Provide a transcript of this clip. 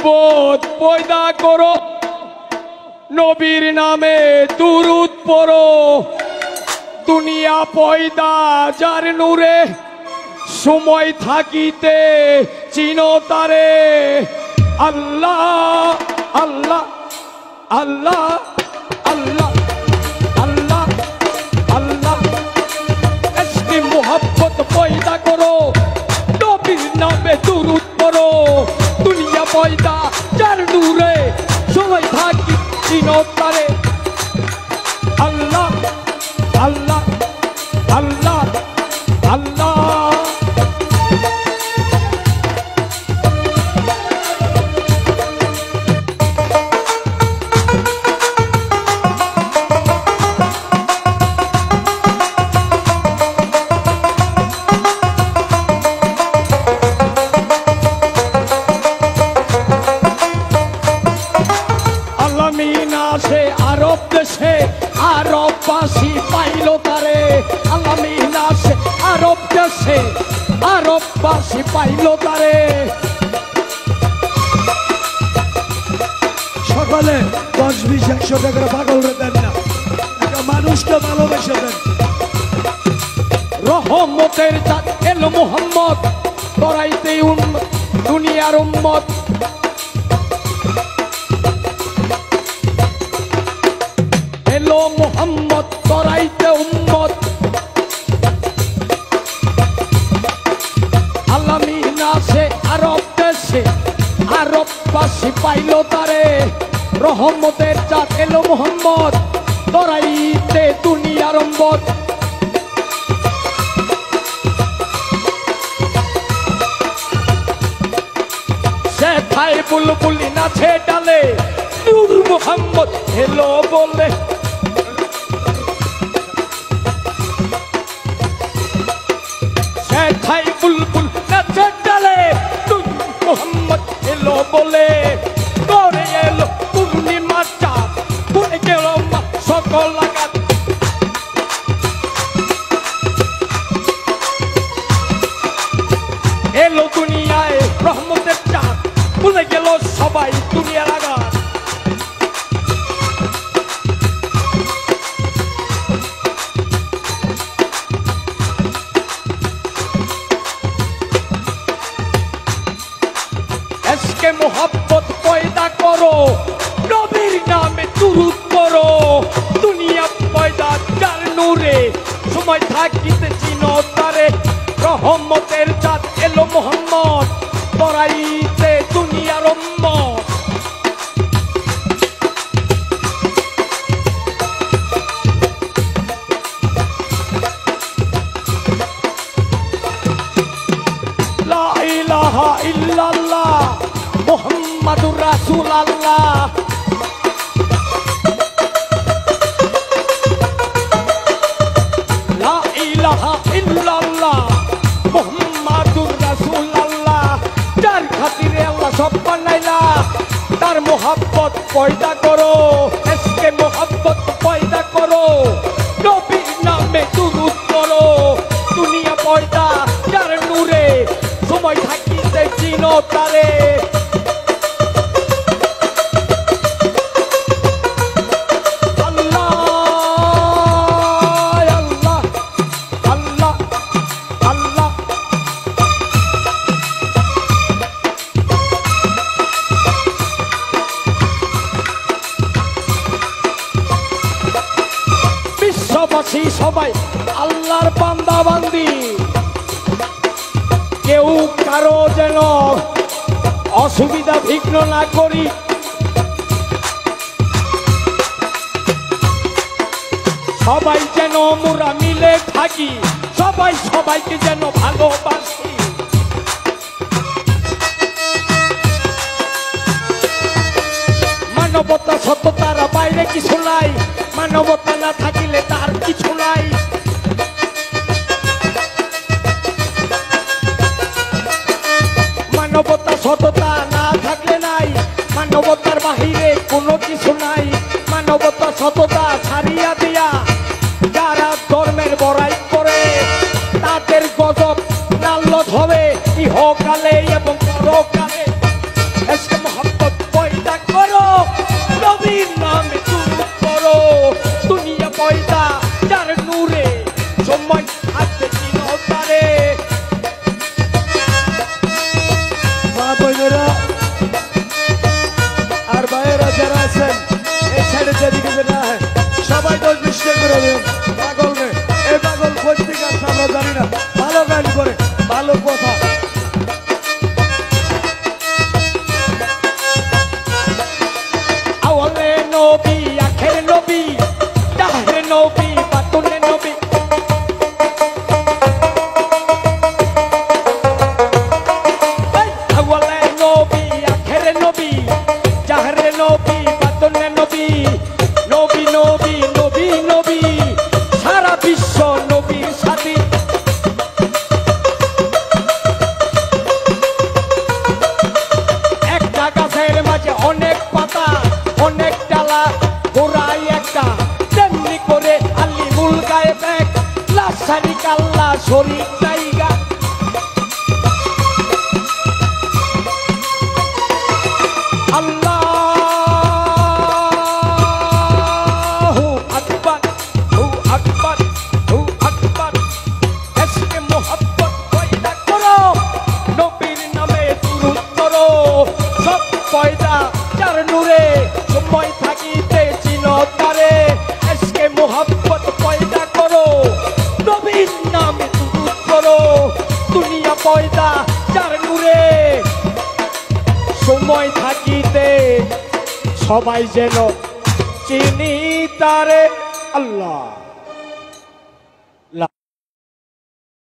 মোহাব্বত পয়দা করো, নবীর নামে দুরূদ পড়ো। দুনিয়া পয়দা যার নূরে, সময় থাকিতে চিনো তারে। আল্লাহ আল্লাহ আল্লাহ আল্লাহ আল্লাহ আল্লাহ। ইশকে মোহাব্বত পয়দা করো, নবীর নামে দুরূদ পড়ো। দুনিয়া পয়দা যার নূরে, সময় থাকি চিনো তারে। আল্লাহ আল্লাহ আল্লাহ আল্লাহ। আরব দেশে আরববাসী পাইল তারে। আলামিন আসে আরব দেশে, আরববাসী পাইল তারে। সকালে 10-20-100 টাকার পাগল দেন না, একটা মানুষকে ভালোবেসে দেন। রহমতের জাত এলো মুহাম্মদ, করাইতে দুনিয়ার উম্মত। এলো মুহাম্মদ করাইতে উম্মত। আলামিন আসে আরব দেশে, আরববাসী পাইল তারে। রহমতের জাত এলো মুহাম্মদ, করাইতে দুনিয়ার উম্মত। সে খাই বুলবুলি নাচে ডালে, নূর মুহাম্মদ এলো বলে। সে খাই বুলবুল নাচে ডালে, নূর মুহাম্মদ এলো বলে। করে এলো পূর্ণিমা চাঁদ, পড়ে গেল সকল আঘাত। এলো দুনিয়ায় রহমতের চাঁদ, ভুলে গেল সবাই দুনিয়ার আঘাত। ইশকে মোহাব্বত পয়দা করো, নবীর নামে দুরূদ পড়ো। দুনিয়া পয়দা যার নূরে, সময় থাকিতে চিনো তারে। রহমতের জাত এলো মুহাম্মদ, করাইতে দুনিয়ার উম্মত। লা ইলাহা ইল্লাল্লাহ মুহাম্মাদুর রাসূলুল্লাহ। লা ইলাহা ইল্লাল্লাহ মুহাম্মাদুর রাসূলুল্লাহ। যার খাতিরে আল্লাহ সব বানাইলা, তার মোহাব্বত পয়দা করো। ইশকে মোহাব্বত পয়দা করো, নবীর নামে দুরূদ পড়ো। দুনিয়া পয়দা যার নূরে, সময় থাকিতে চিনো তারে। আল্লাহ আল্লাহ আল্লাহ আল্লাহ। বিশ্ববাসী সবাই আল্লাহর বান্দা বান্দি, কেউ কারো যেন অসুবিধা বিঘ্ন না করি। সবাই যেন মোরা মিলে থাকি, সবাই সবাইকে যেন ভালোবাসি। মানবতা সত্যতার বাইরে কিছু নাই, মানবতা না থাকিলে তার কিছু নাই। মানবতা সততা না থাকলে নাই, মানবতার বাহিরে কোনো কিছু নাই। মানবতা সততা ছাড়িয়া দিয়া যারা ধর্মের বড়াই করে, তাদের গজব নাল্লত হবে ইহকালে এবং পরকালে। ইশকে মোহাব্বত পয়দা যার নূরে সময় থাকতে চিনো তারে। মা বোনেরা আর ভাইয়েরা যারা আছেন এই সাইডে যেদিকে যেটা সবাই 10-20 টাকা করে দেন। পাগল রে এই পাগল পত্রিকা আমরা জানি না, ভালো গান করে ভালো কথা। আওয়ালে নবী আখের নবী দাহের নবী বাতুলে নবী আওয়ালে নবী আখের নবী জাহের নবী বাতুলে নবী নবী নবী নবী নবী সারা বিশ্ব নবীর সাথী। একটা গাছের মাঝে অনেক পাতা অনেক ডালা গোড়ায় একটা তেমনি করে আল্লি মূল গায়ে ব্যাগ লাশারি কাল্লা শরীর জায়গা। আল্লাহু আকবার হু আকবার হু আকবার এসকে মোহাব্বত পয়দা করো নবীর নামে দুরূদ করো সব পয়দা যার নূরে সময় থাকিতে চিনো তারে। এসকে মোহাব্বত পয়দা করো নবীর নামে দুরূদ করো দুনিয়া পয়দা যার নূরে সময় থাকিতে সবাই যেন চিনি তারে। আল্লাহ।